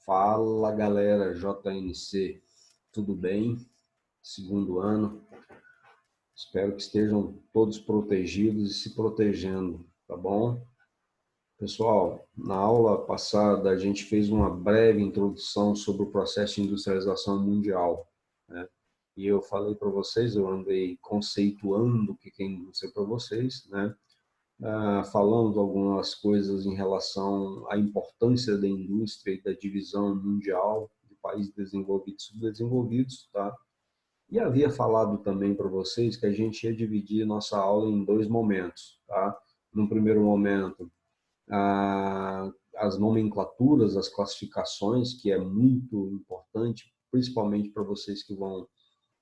Fala galera, JNC, tudo bem? Segundo ano, espero que estejam todos protegidos e se protegendo, tá bom? Pessoal, na aula passada a gente fez uma breve introdução sobre o processo de industrialização mundial, né? E eu falei para vocês, eu andei conceituando o que é indústria para vocês, né? Falando algumas coisas em relação à importância da indústria e da divisão mundial de países desenvolvidos e subdesenvolvidos, tá? E havia falado também para vocês que a gente ia dividir nossa aula em dois momentos, tá? No primeiro momento, as nomenclaturas, as classificações, que é muito importante, principalmente para vocês que vão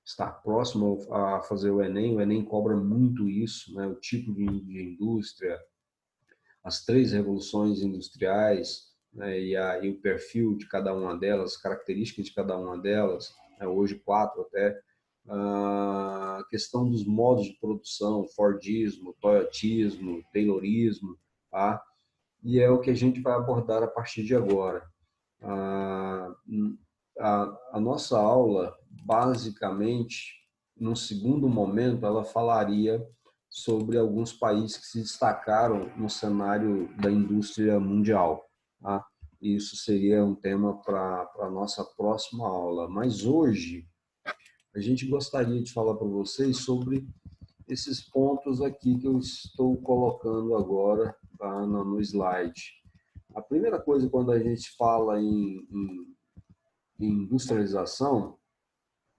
estar próximo a fazer o Enem. O Enem cobra muito isso, né? O tipo de indústria, as três revoluções industriais, né, e o perfil de cada uma delas, características de cada uma delas, né, hoje quatro até, a questão dos modos de produção, Fordismo, Toyotismo, Taylorismo, tá? E é o que a gente vai abordar a partir de agora. A, a nossa aula, basicamente, num segundo momento, ela falaria sobre alguns países que se destacaram no cenário da indústria mundial, tá? Isso seria um tema para a nossa próxima aula. Mas hoje, a gente gostaria de falar para vocês sobre esses pontos aqui que eu estou colocando agora, tá, no slide. A primeira coisa, quando a gente fala em industrialização,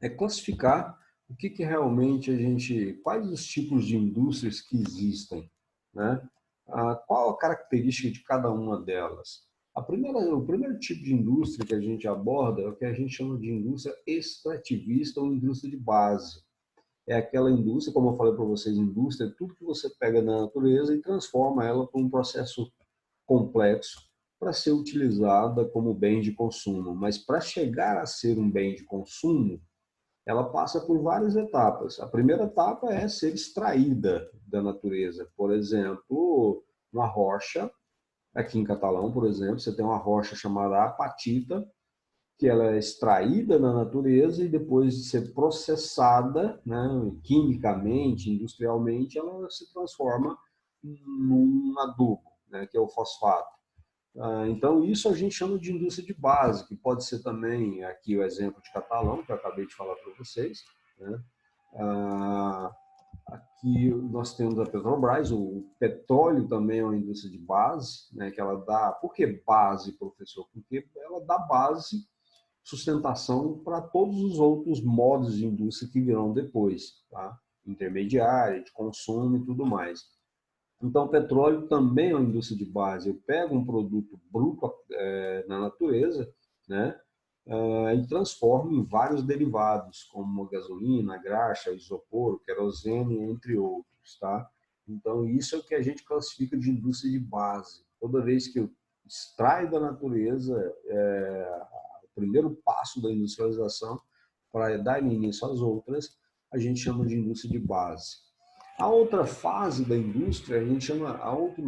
é classificar o que realmente a gente, quais os tipos de indústrias que existem, né? Qual a característica de cada uma delas. O primeiro tipo de indústria que a gente aborda é o que a gente chama de indústria extrativista ou indústria de base. É aquela indústria, como eu falei para vocês, indústria é tudo que você pega na natureza e transforma ela para um processo complexo para ser utilizada como bem de consumo. Mas para chegar a ser um bem de consumo, ela passa por várias etapas. A primeira etapa é ser extraída da natureza. Por exemplo, uma rocha, aqui em Catalão, por exemplo, você tem uma rocha chamada apatita, que ela é extraída da natureza e depois de ser processada, né, quimicamente, industrialmente, ela se transforma num adubo, né, que é o fosfato. Então, isso a gente chama de indústria de base, que pode ser também, aqui o exemplo de Catalão, que eu acabei de falar para vocês, né? Aqui nós temos a Petrobras, o petróleo também é uma indústria de base, né, que ela dá... Por que base, professor? Porque ela dá base, sustentação para todos os outros modos de indústria que virão depois, tá? Intermediária, de consumo e tudo mais. Então, o petróleo também é uma indústria de base. Eu pego um produto bruto na natureza, né, e transformo em vários derivados, como a gasolina, a graxa, isopor, querosene, entre outros, tá? Então, isso é o que a gente classifica de indústria de base. Toda vez que eu extraio da natureza, o primeiro passo da industrialização para dar início às outras, a gente chama de indústria de base. A outra fase da indústria, a gente chama a outra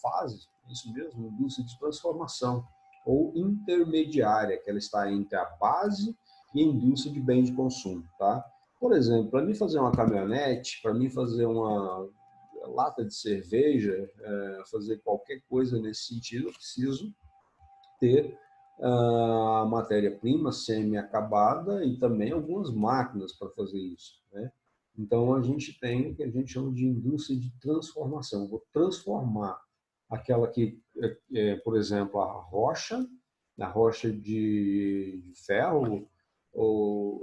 fase, isso mesmo, indústria de transformação, ou intermediária, que ela está entre a base e a indústria de bens de consumo, tá? Por exemplo, para mim fazer uma caminhonete, para mim fazer uma lata de cerveja, fazer qualquer coisa nesse sentido, eu preciso ter a matéria-prima semi-acabada e também algumas máquinas para fazer isso, né? Então, a gente tem o que a gente chama de indústria de transformação. Eu vou transformar aquela que, por exemplo, a rocha de ferro ou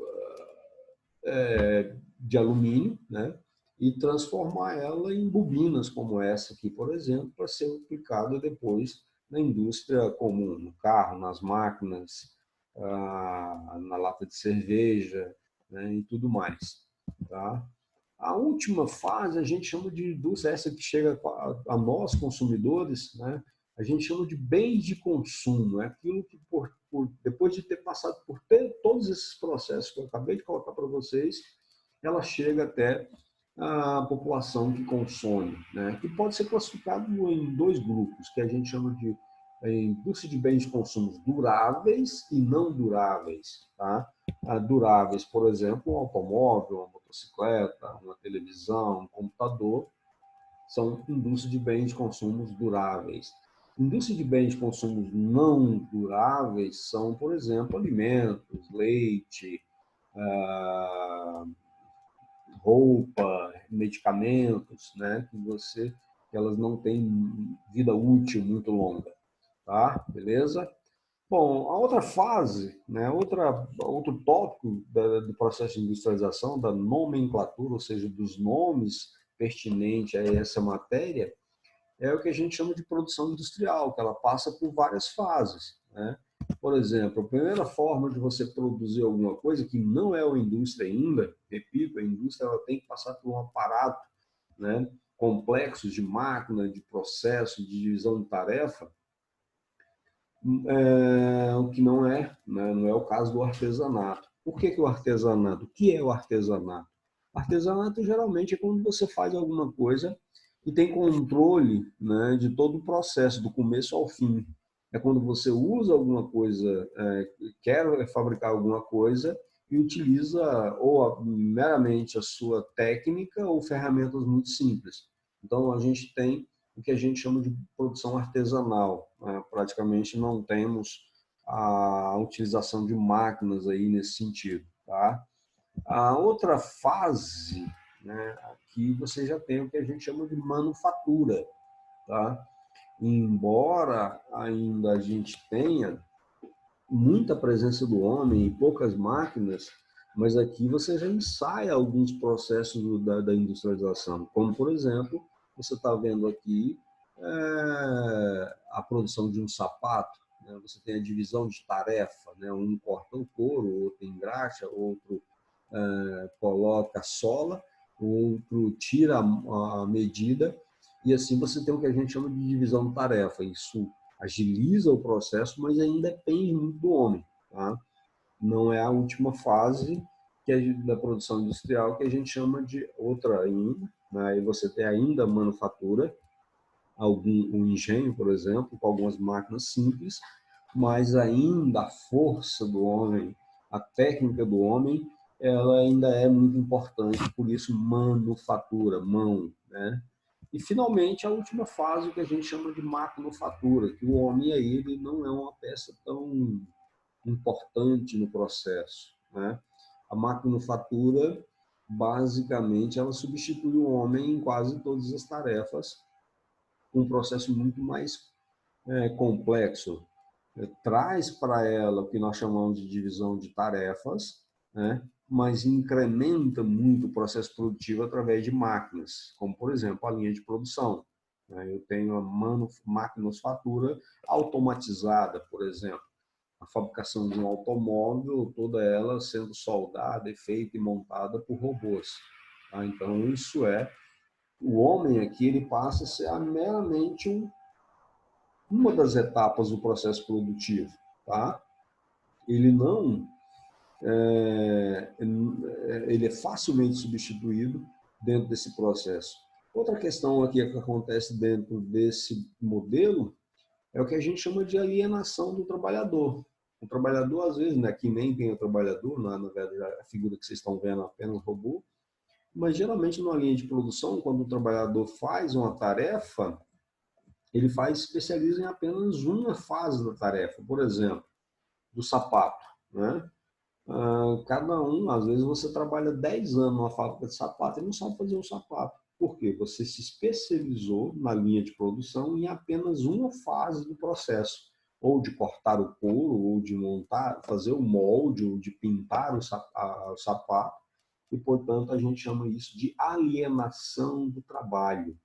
de alumínio, né? E transformar ela em bobinas como essa aqui, por exemplo, para ser aplicada depois na indústria comum, no carro, nas máquinas, na lata de cerveja, né, e tudo mais. Tá? A última fase a gente chama de indústria, essa que chega a nós, consumidores, né, a gente chama de bens de consumo. É aquilo que, depois de ter passado por todos esses processos que eu acabei de colocar para vocês, ela chega até a população que consome, né, que pode ser classificado em dois grupos, que a gente chama de a indústria de bens de consumo duráveis e não duráveis. Tá? Duráveis, por exemplo, um automóvel, uma motocicleta, uma televisão, um computador, são indústria de bens de consumo duráveis. Indústria de bens de consumo não duráveis são, por exemplo, alimentos, leite, roupa, medicamentos, né, que elas não têm vida útil muito longa, tá? Beleza? Bom, a outra fase, né, outro tópico do processo de industrialização, da nomenclatura, ou seja, dos nomes pertinentes a essa matéria, é o que a gente chama de produção industrial, que ela passa por várias fases, né? Por exemplo, a primeira forma de você produzir alguma coisa que não é uma indústria ainda, repito, a indústria ela tem que passar por um aparato, né, complexo de máquina, de processo, de divisão de tarefa, o que não é, né, não é o caso do artesanato. Por que o artesanato? O que é o artesanato? Artesanato geralmente é quando você faz alguma coisa e tem controle, né, de todo o processo, do começo ao fim. É quando você usa alguma coisa, quer fabricar alguma coisa e utiliza ou meramente a sua técnica ou ferramentas muito simples. Então, a gente tem o que a gente chama de produção artesanal, né? Praticamente não temos a utilização de máquinas aí nesse sentido. Tá? A outra fase, né, aqui você já tem o que a gente chama de manufatura. Tá? Embora ainda a gente tenha muita presença do homem e poucas máquinas, mas aqui você já ensaia alguns processos da industrialização, como, por exemplo, você está vendo aqui a produção de um sapato, né? Você tem a divisão de tarefa, né? Um corta o couro, outro engraxa, outro coloca a sola, outro tira a medida, e assim você tem o que a gente chama de divisão de tarefa. Isso agiliza o processo, mas ainda depende muito do homem. Tá? Não é a última fase da produção industrial que a gente chama de outra ainda. Né? Aí você tem ainda a manufatura, um engenho, por exemplo, com algumas máquinas simples, mas ainda a força do homem, a técnica do homem, ela ainda é muito importante, por isso manufatura, mão, né? E finalmente a última fase que a gente chama de maquinofatura, que o homem aí ele não é uma peça tão importante no processo, né? A maquinofatura basicamente ela substitui o homem em quase todas as tarefas, um processo muito mais complexo. Traz para ela o que nós chamamos de divisão de tarefas, né? Mas incrementa muito o processo produtivo através de máquinas, como, por exemplo, a linha de produção. Eu tenho a maquinofatura automatizada, por exemplo, a fabricação de um automóvel, toda ela sendo soldada, feita e montada por robôs. Então, isso o homem aqui ele passa a ser meramente uma das etapas do processo produtivo. Tá? Ele não ele é facilmente substituído dentro desse processo. Outra questão aqui que acontece dentro desse modelo é o que a gente chama de alienação do trabalhador. O trabalhador, às vezes, né, que nem tem o trabalhador, na verdade, a figura que vocês estão vendo é apenas robô, mas geralmente numa linha de produção, quando o trabalhador faz uma tarefa, ele especializa em apenas uma fase da tarefa. Por exemplo, do sapato, né? Cada um, às vezes você trabalha 10 anos numa fábrica de sapato e não sabe fazer um sapato. Por quê? Você se especializou na linha de produção em apenas uma fase do processo, ou de cortar o couro, ou de montar, fazer o molde, ou de pintar o sapato, e, portanto, a gente chama isso de alienação do trabalho.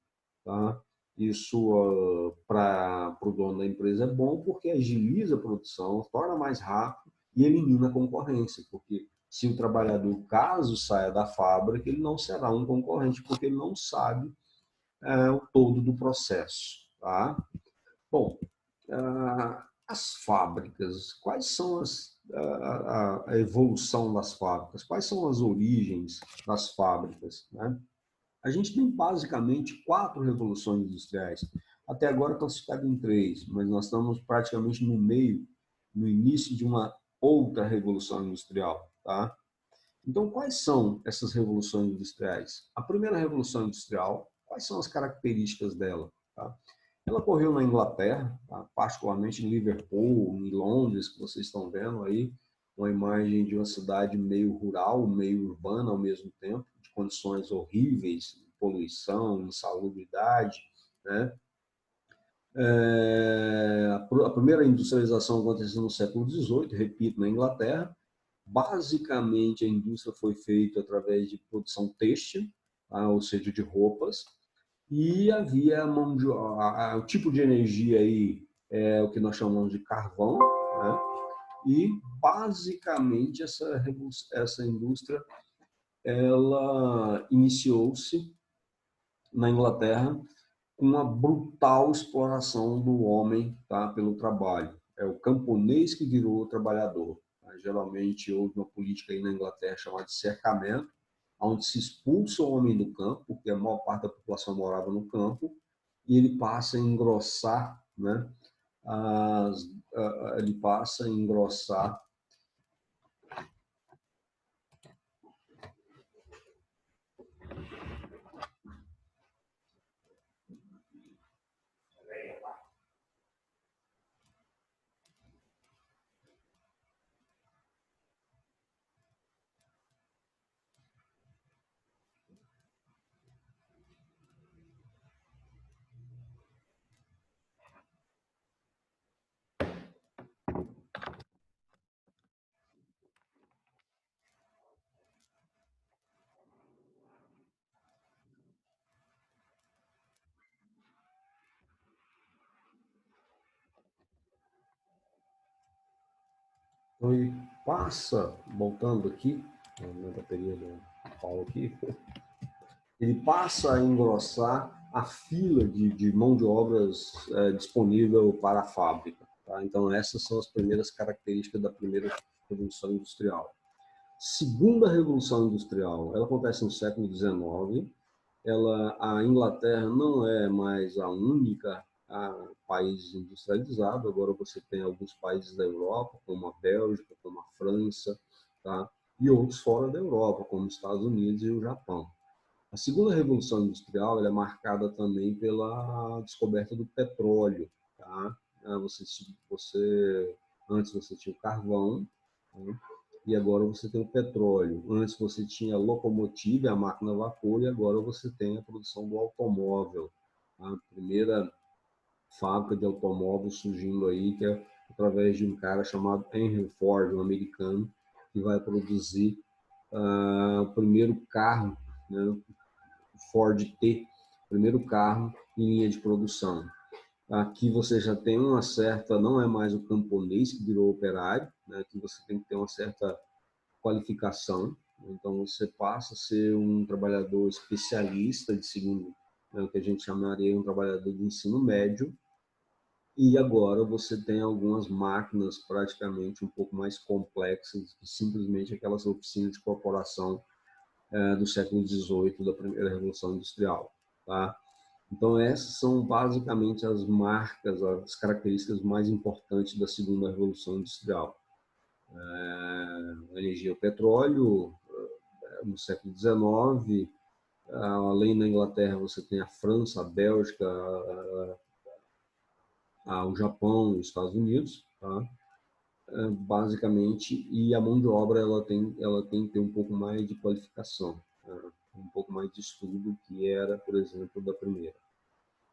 Tá? Isso, para o dono da empresa, é bom porque agiliza a produção, torna mais rápido e elimina a concorrência, porque se o trabalhador, caso saia da fábrica, ele não será um concorrente, porque ele não sabe o todo do processo. Tá? Bom, as fábricas, quais são a evolução das fábricas? Quais são as origens das fábricas? Né? A gente tem basicamente 4 revoluções industriais. até agora classificado em três, mas nós estamos praticamente no meio, no início de uma outra revolução industrial, tá? Então, quais são essas revoluções industriais? A primeira revolução industrial, quais são as características dela? Tá? Ela ocorreu na Inglaterra, tá? Particularmente em Liverpool, em Londres, que vocês estão vendo aí, uma imagem de uma cidade meio rural, meio urbana ao mesmo tempo, de condições horríveis, poluição, insalubridade, né? A primeira industrialização aconteceu no século XVIII, repito, na Inglaterra. Basicamente, a indústria foi feita através de produção têxtil, tá? Ou seja, de roupas, e havia o tipo de energia aí é o que nós chamamos de carvão, né? E basicamente essa indústria ela iniciou-se na Inglaterra com uma brutal exploração do homem, tá, pelo trabalho. É o camponês que virou o trabalhador. Tá? Geralmente houve uma política aí na Inglaterra chamada de cercamento, onde se expulsa o homem do campo, porque a maior parte da população morava no campo, e ele passa a engrossar, né, ele passa a engrossar então ele passa, voltando aqui, a minha bateria do Paulo aqui, ele passa a engrossar a fila de mão de obras disponível para a fábrica. Tá? Então, essas são as primeiras características da primeira Revolução Industrial. Segunda Revolução Industrial, ela acontece no século XIX. A Inglaterra não é mais a única país industrializado. Agora você tem alguns países da Europa, como a Bélgica, como a França, tá? E outros fora da Europa, como os Estados Unidos e o Japão. A segunda revolução industrial ela é marcada também pela descoberta do petróleo. Tá? Antes você tinha o carvão, né? E agora você tem o petróleo. Antes você tinha a locomotiva, a máquina a vapor, e agora você tem a produção do automóvel. Tá? A primeira fábrica de automóvel surgindo aí, que é através de um cara chamado Henry Ford, um americano, que vai produzir o primeiro carro, né? Ford T, primeiro carro em linha de produção. Aqui você já tem uma certa, não é mais o camponês que virou operário, né? Aqui você tem que ter uma certa qualificação, então você passa a ser um trabalhador especialista de segundo, né? O que a gente chamaria um trabalhador de ensino médio, e agora você tem algumas máquinas praticamente um pouco mais complexas que simplesmente aquelas oficinas de corporação do século XVIII, da primeira Revolução Industrial. Tá? Então, essas são basicamente as marcas, as características mais importantes da segunda Revolução Industrial. A energia, o petróleo, no século XIX, além da Inglaterra, você tem a França, a Bélgica, o Japão, os Estados Unidos, tá? Basicamente, e a mão de obra ela tem que ter um pouco mais de qualificação, um pouco mais de estudo, que era, por exemplo, da primeira.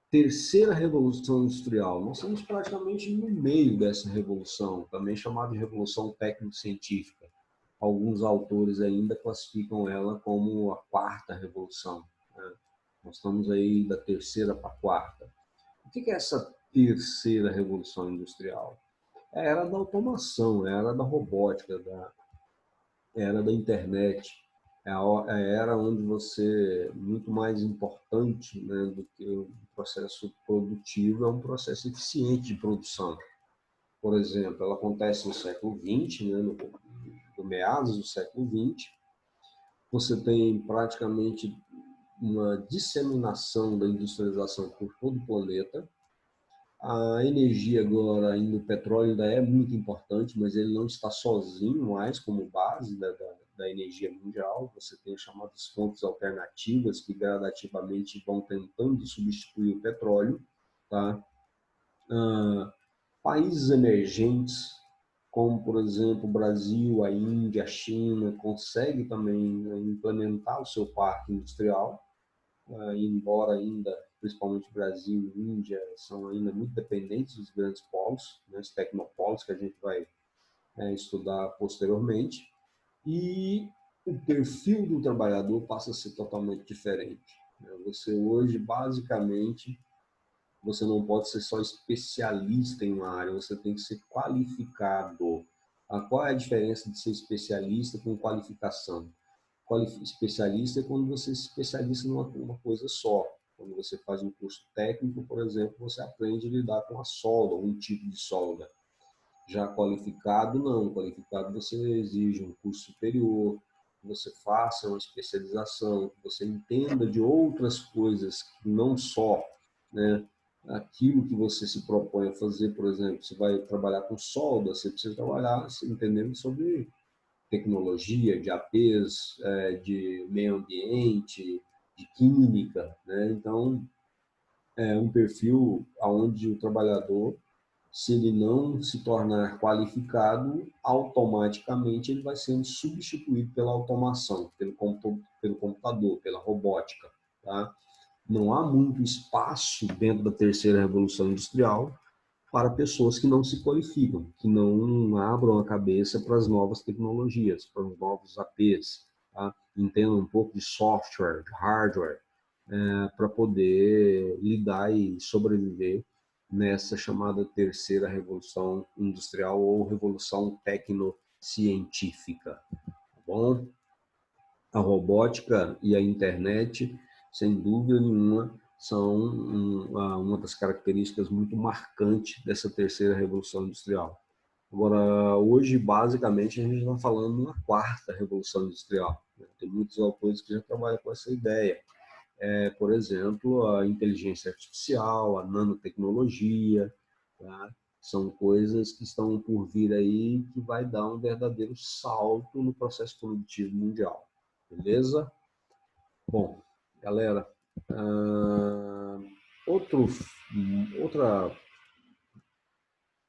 Terceira Revolução Industrial, nós estamos praticamente no meio dessa revolução, também chamada de Revolução Técnico-Científica. Alguns autores ainda classificam ela como a quarta revolução, né? Nós estamos aí da terceira para a quarta. O que é essa terceira revolução industrial? É a era da automação, é a era da robótica, era da internet, é a era onde você, muito mais importante, né, do que o processo produtivo, é um processo eficiente de produção. Por exemplo, ela acontece no século XX, né, no meados do século XX, você tem praticamente uma disseminação da industrialização por todo o planeta, A energia agora, ainda o petróleo ainda é muito importante, mas ele não está sozinho mais como base da energia mundial. Você tem as chamadas fontes alternativas que gradativamente vão tentando substituir o petróleo, tá? Países emergentes, como por exemplo o Brasil, a Índia, a China, conseguem também, né, implementar o seu parque industrial, embora ainda, principalmente Brasil e Índia, são ainda muito dependentes dos grandes polos, né, os tecnopolos, que a gente vai estudar posteriormente, e o perfil do trabalhador passa a ser totalmente diferente. Você hoje, basicamente, você não pode ser só especialista em uma área, você tem que ser qualificado. Qual é a diferença de ser especialista com qualificação? Especialista é quando você se especializa numa coisa só. Quando você faz um curso técnico, por exemplo, você aprende a lidar com a solda, um tipo de solda. Já qualificado, não. Qualificado você exige um curso superior, que você faça uma especialização, que você entenda de outras coisas, não só, né, aquilo que você se propõe a fazer. Por exemplo, você vai trabalhar com solda, você precisa trabalhar entendendo sobre tecnologia, de APs, de meio ambiente, de química, né? Então, é um perfil onde o trabalhador, se ele não se tornar qualificado, automaticamente ele vai sendo substituído pela automação, pelo computador, pela robótica, tá? Não há muito espaço dentro da terceira revolução industrial para pessoas que não se qualificam, que não abram a cabeça para as novas tecnologias, para os novos APs, tá? Entendam um pouco de software, de hardware, para poder lidar e sobreviver nessa chamada terceira revolução industrial ou revolução tecnocientífica, tá bom? A robótica e a internet, sem dúvida nenhuma, são uma das características muito marcantes dessa terceira revolução industrial. Agora, hoje, basicamente, a gente está falando na quarta revolução industrial. Tem muitos autores que já trabalham com essa ideia. Por exemplo, a inteligência artificial, a nanotecnologia, tá? São coisas que estão por vir aí que vai dar um verdadeiro salto no processo produtivo mundial. Beleza? Bom, galera, ah, outro, outra,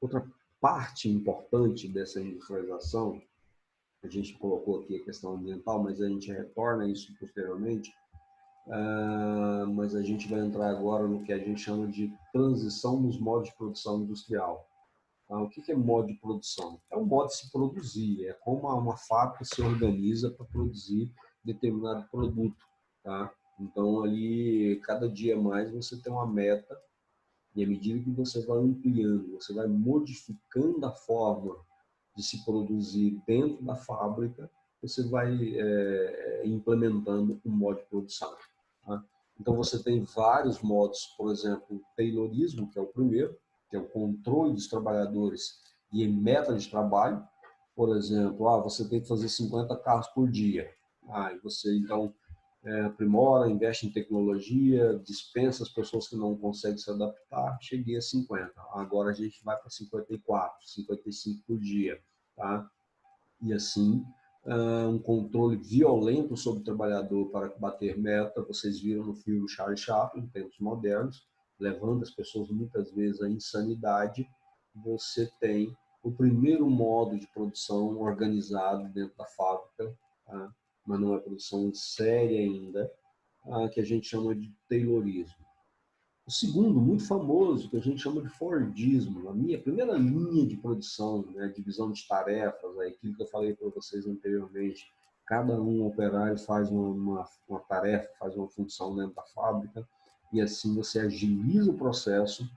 outra parte importante dessa industrialização, a gente colocou aqui a questão ambiental, mas a gente retorna a isso posteriormente, mas a gente vai entrar agora no que a gente chama de transição nos modos de produção industrial. O que é modo de produção? É o modo de se produzir, é como uma fábrica se organiza para produzir determinado produto, tá? Então, ali, cada dia mais, você tem uma meta, e à medida que você vai ampliando, você vai modificando a forma de se produzir dentro da fábrica, você vai implementando um modo de produção, tá? Então, você tem vários modos, por exemplo, o Taylorismo, que é o primeiro, que é o controle dos trabalhadores e meta de trabalho. Por exemplo, você tem que fazer 50 carros por dia. E você, então, aprimora, investe em tecnologia, dispensa as pessoas que não conseguem se adaptar, cheguei a 50. Agora a gente vai para 54, 55 por dia, tá? E assim, um controle violento sobre o trabalhador para bater meta. Vocês viram no filme Charlie Chaplin, em tempos modernos, levando as pessoas muitas vezes à insanidade. Você tem o primeiro modo de produção organizado dentro da fábrica, tá? Mas não é produção séria ainda, que a gente chama de Taylorismo. O segundo, muito famoso, que a gente chama de Fordismo, a minha primeira linha de produção, né, divisão de tarefas, aquilo que eu falei para vocês anteriormente, cada um operário faz uma tarefa, faz uma função dentro da fábrica, e assim você agiliza o processo,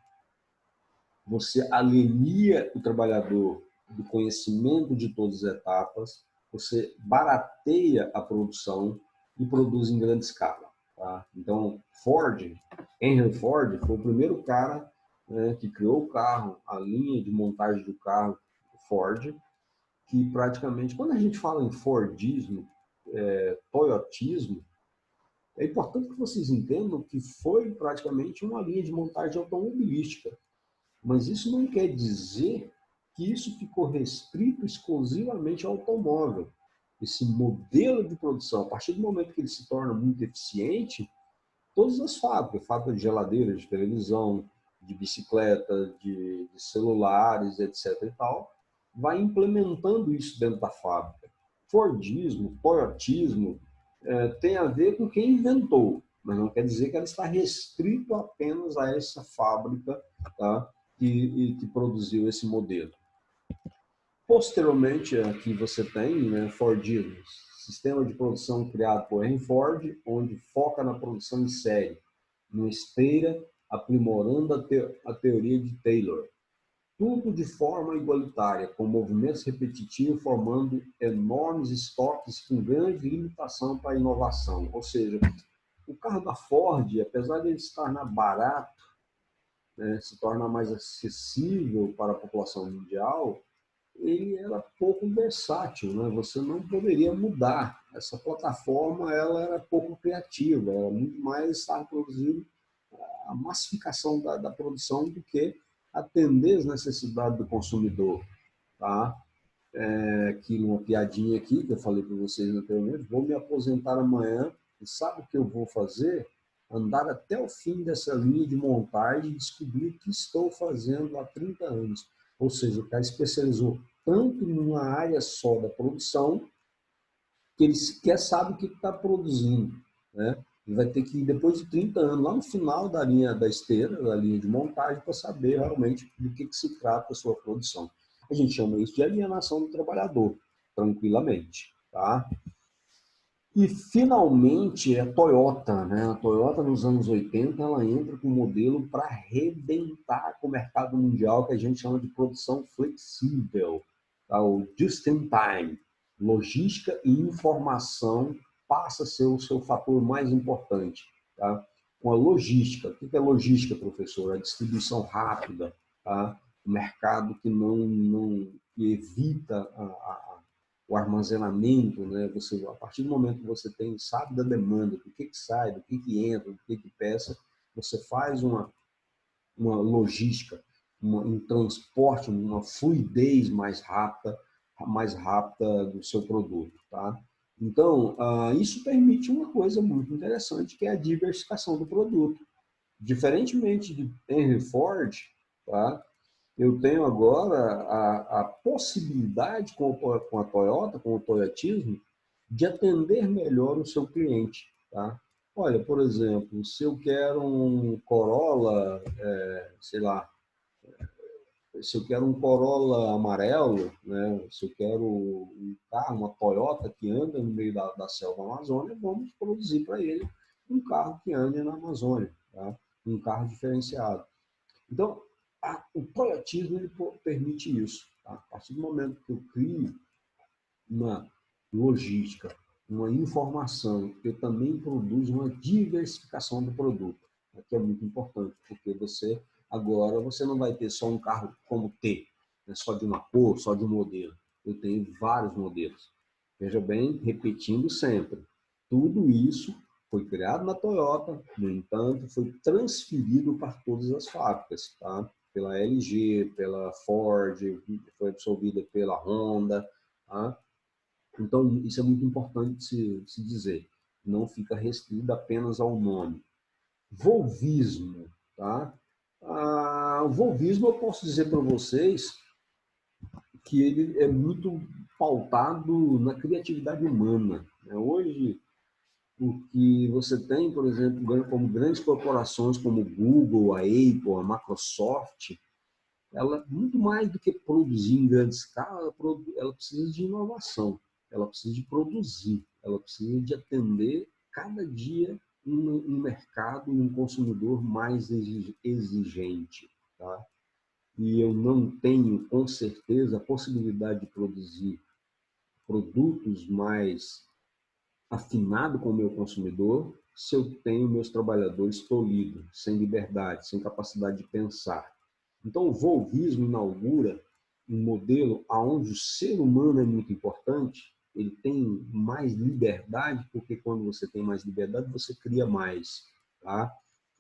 você alenia o trabalhador do conhecimento de todas as etapas, você barateia a produção e produz em grande escala. Tá? Então, Henry Ford, foi o primeiro cara, né, que criou o carro, a linha de montagem do carro Ford, que praticamente, quando a gente fala em Fordismo, Toyotismo, é importante que vocês entendam que foi praticamente uma linha de montagem automobilística. Mas isso não quer dizer que isso ficou restrito exclusivamente ao automóvel. Esse modelo de produção, a partir do momento que ele se torna muito eficiente, todas as fábricas, fábrica de geladeiras, de televisão, de bicicleta, de celulares, etc. e tal, vai implementando isso dentro da fábrica. Fordismo, toyotismo, tem a ver com quem inventou, mas não quer dizer que ela está restrito apenas a essa fábrica, tá, que produziu esse modelo. Posteriormente, aqui você tem, né, Fordismo, sistema de produção criado por Henry Ford, onde foca na produção em série, uma esteira aprimorando a teoria de Taylor. Tudo de forma igualitária, com movimentos repetitivos, formando enormes estoques com grande limitação para a inovação. Ou seja, o carro da Ford, apesar de ele se tornar barato, né, se tornar mais acessível para a população mundial, ele era pouco versátil, né? Você não poderia mudar. Essa plataforma ela era pouco criativa, era muito mais estar produzindo a massificação da produção do que atender as necessidades do consumidor. Tá? Aqui uma piadinha aqui que eu falei para vocês anteriormente, vou me aposentar amanhã e sabe o que eu vou fazer? Andar até o fim dessa linha de montagem e descobrir o que estou fazendo há 30 anos. Ou seja, o cara especializou tanto numa área só da produção que ele sequer sabe o que está produzindo. Né? Ele vai ter que ir, depois de 30 anos, lá no final da linha da esteira, da linha de montagem, para saber realmente do que se trata a sua produção. A gente chama isso de alienação do trabalhador, tranquilamente. Tá? E, finalmente, a Toyota. Né? A Toyota, nos anos 80, ela entra com um modelo para arrebentar com o mercado mundial, que a gente chama de produção flexível, tá? O just-in-time. Logística e informação passa a ser o seu fator mais importante. Tá? Com a logística. O que é logística, professor? A distribuição rápida, tá? O mercado que não que evita o armazenamento, né? Você, a partir do momento que você tem, sabe da demanda, do que sai, do que entra, do que peça, você faz uma logística, um transporte, uma fluidez mais rápida do seu produto, tá? Então, isso permite uma coisa muito interessante, que é a diversificação do produto. Diferentemente de Henry Ford, tá? Eu tenho agora a possibilidade com a Toyota, com o Toyotismo, de atender melhor o seu cliente. Tá? Olha, por exemplo, se eu quero um Corolla, sei lá, se eu quero um Corolla amarelo, né? Se eu quero um carro, uma Toyota que anda no meio da selva amazônica, vamos produzir para ele um carro que ande na Amazônia, tá? Um carro diferenciado. Então, o toyotismo ele permite isso. Tá? A partir do momento que eu crio uma logística, uma informação, eu também produzo uma diversificação do produto, que é muito importante, porque agora você não vai ter só um carro como T, né? Só de uma cor, só de um modelo. Eu tenho vários modelos. Veja bem, repetindo sempre, tudo isso foi criado na Toyota, no entanto, foi transferido para todas as fábricas, tá? Pela LG, pela Ford, foi absorvida pela Honda, tá? Então, isso é muito importante de se dizer. Não fica restrito apenas ao nome. Volvismo, tá? O volvismo, eu posso dizer para vocês que ele é muito pautado na criatividade humana. Né? Hoje, o que você tem, por exemplo, como grandes corporações como o Google, a Apple, a Microsoft, ela, muito mais do que produzir em grande escala, ela precisa de inovação, ela precisa de produzir, ela precisa de atender cada dia um mercado e um consumidor mais exigente. Tá? E eu não tenho, com certeza, a possibilidade de produzir produtos mais afinados com o meu consumidor se eu tenho meus trabalhadores tolhidos, sem liberdade, sem capacidade de pensar. Então, o volvismo inaugura um modelo onde o ser humano é muito importante, ele tem mais liberdade, porque quando você tem mais liberdade, você cria mais. Tá?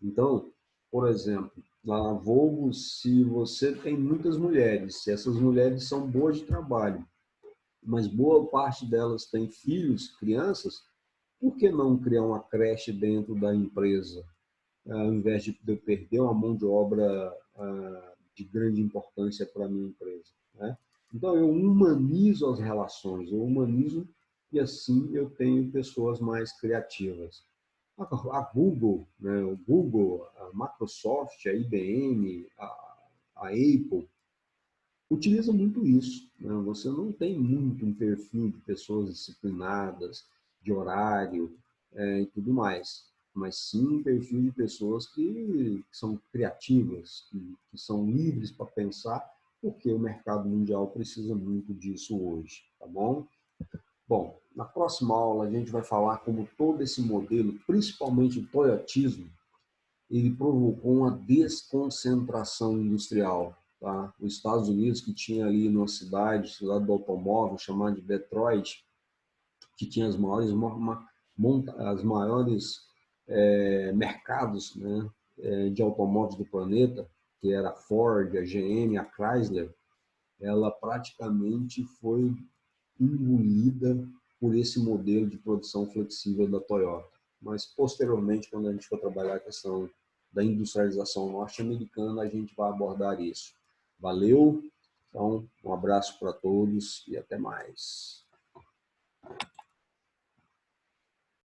Então, Por exemplo, lá na Volvo, se você tem muitas mulheres, se essas mulheres são boas de trabalho, mas boa parte delas tem filhos, crianças, por que não criar uma creche dentro da empresa, ao invés de eu perder uma mão de obra de grande importância para a minha empresa, né? Então, eu humanizo as relações, eu humanizo e assim eu tenho pessoas mais criativas. A Google, né, o Google, a Microsoft, a IBM, a Apple, utiliza muito isso, né? Você não tem muito um perfil de pessoas disciplinadas, de horário e tudo mais, mas sim um perfil de pessoas que são criativas, que são livres para pensar, porque o mercado mundial precisa muito disso hoje, tá bom? Bom, na próxima aula a gente vai falar como todo esse modelo, principalmente o toyotismo, ele provocou uma desconcentração industrial. Tá? Os Estados Unidos, que tinha ali numa cidade do automóvel, chamada de Detroit, que tinha as maiores mercados, né, de automóveis do planeta, que era a Ford, a GM, a Chrysler, ela praticamente foi engolida por esse modelo de produção flexível da Toyota. Mas, posteriormente, quando a gente for trabalhar a questão da industrialização norte-americana, a gente vai abordar isso. Valeu? Então, um abraço para todos e até mais.